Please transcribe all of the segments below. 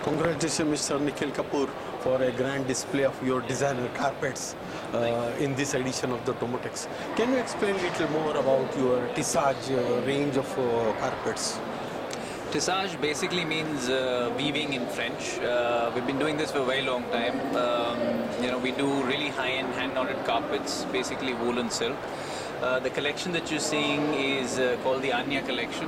Congratulations, Mr. Nikhil Kapoor, for a grand display of your designer carpets in this edition of the Domotex. Can you explain a little more about your TISSAGE range of carpets? Tissage basically means weaving in French. We've been doing this for a very long time. We do really high-end hand-knotted carpets, basically wool and silk. The collection that you're seeing is called the Anya collection.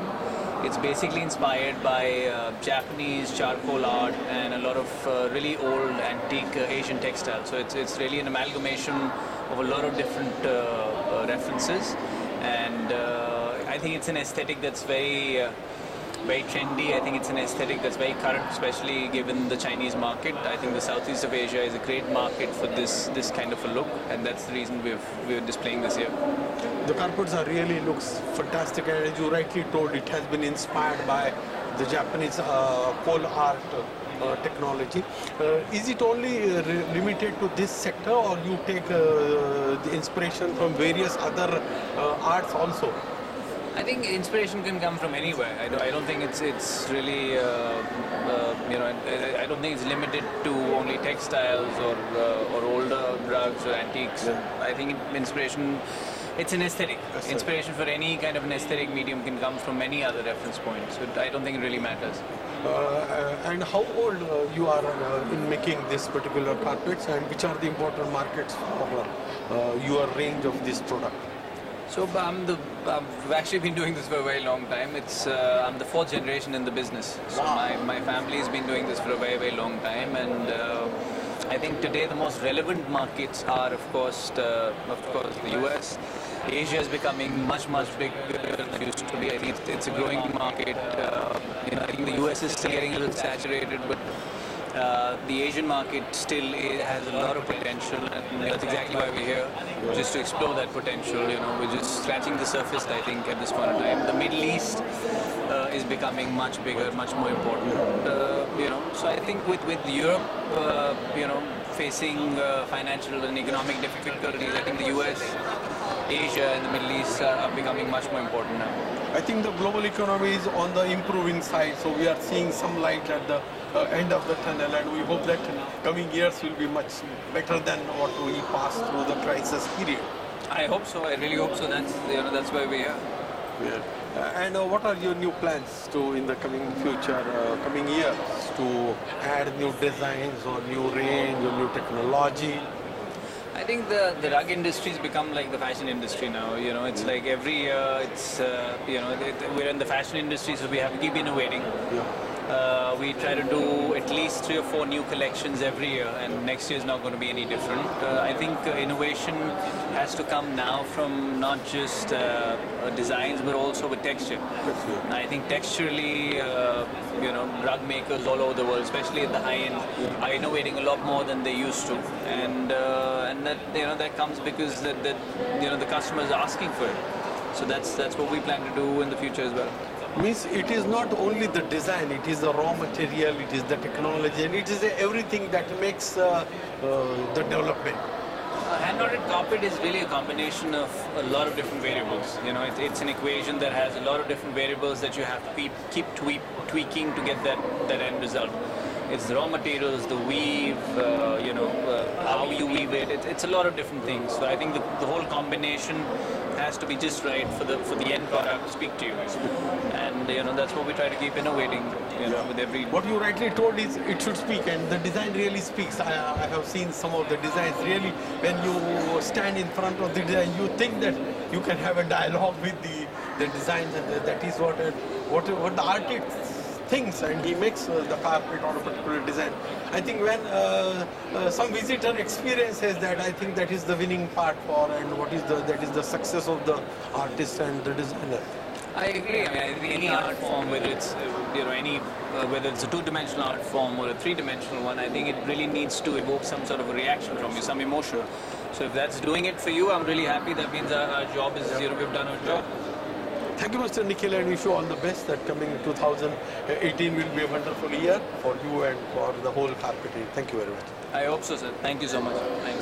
It's basically inspired by Japanese charcoal art and a lot of really old antique Asian textiles. So it's really an amalgamation of a lot of different references, and I think it's an aesthetic that's very trendy. I think it's an aesthetic that's very current, especially given the Chinese market. I think the Southeast of Asia is a great market for this kind of a look, and that's the reason we're displaying this here. The carpets are really looks fantastic, and as you rightly told, it has been inspired by the Japanese coal art technology. Is it only limited to this sector, or you take the inspiration from various other arts also? I think inspiration can come from anywhere. I don't think it's really, I don't think it's limited to only textiles or older rugs or antiques. Yeah. I think inspiration, it's an aesthetic. Yes, inspiration for any kind of an aesthetic medium can come from any other reference point. So I don't think it really matters. And how old you are in making this particular carpets, and which are the important markets for your range of this product? So I've actually been doing this for a very long time. I'm the fourth generation in the business. So my family has been doing this for a very, very long time, and I think today the most relevant markets are, of course, the US. Asia is becoming much bigger than it used to be. I think it's a growing market. I think the US is still getting a little saturated, but the Asian market still has a lot of potential, and that's exactly why we're here, just to explore that potential. We're just scratching the surface, I think, at this point in time. The Middle East is becoming much bigger, much more important. So I think with Europe, facing financial and economic difficulties, I think the US, Asia, and the Middle East are becoming much more important now. I think the global economy is on the improving side, so we are seeing some light at the end of the tunnel, and we hope that coming years will be much better than what we passed through the crisis period. I hope so. I really hope so. That's why we're here. Yeah. And what are your new plans to in the coming future, coming years, to add new designs or new range or new technology? I think the rug industry has become like the fashion industry now. It's like every year, we're in the fashion industry, so we have to keep innovating. Yeah. We try to do at least 3 or 4 new collections every year, and next year is not going to be any different. I think innovation has to come now from not just designs, but also with texture. I think texturally, rug makers all over the world, especially at the high end, are innovating a lot more than they used to, and that comes because the customers are asking for it. So that's what we plan to do in the future as well. Means it is not only the design, it is the raw material, it is the technology, and it is everything that makes the development. Hand-knotted carpet is really a combination of a lot of different variables. It's an equation that has a lot of different variables that you have to keep tweaking to get that end result. It's the raw materials, the weave, how you weave it. It's a lot of different things. So I think the whole combination has to be just right for the end product to speak to you. And that's what we try to keep innovating. With every. What you rightly told is it should speak, and the design really speaks. I have seen some of the designs. Really, when you stand in front of the design, you think that you can have a dialogue with the design, and that is what the artist thinks, and he makes the carpet on a particular design. I think when some visitor experiences that, I think that is the winning part for, and that is the success of the artist and the designer. I agree. I think any art form, whether it's whether it's a 2-dimensional art form or a 3-dimensional one, I think it really needs to evoke some sort of a reaction from you, some emotion. So if that's doing it for you, I'm really happy. That means our job is, we've done our job. Thank you, Mr. Nikhil, and wish you all the best. That coming 2018 will be a wonderful year for you and for the whole carpeting. Thank you very much. I hope so, sir. Thank you so much. Thanks.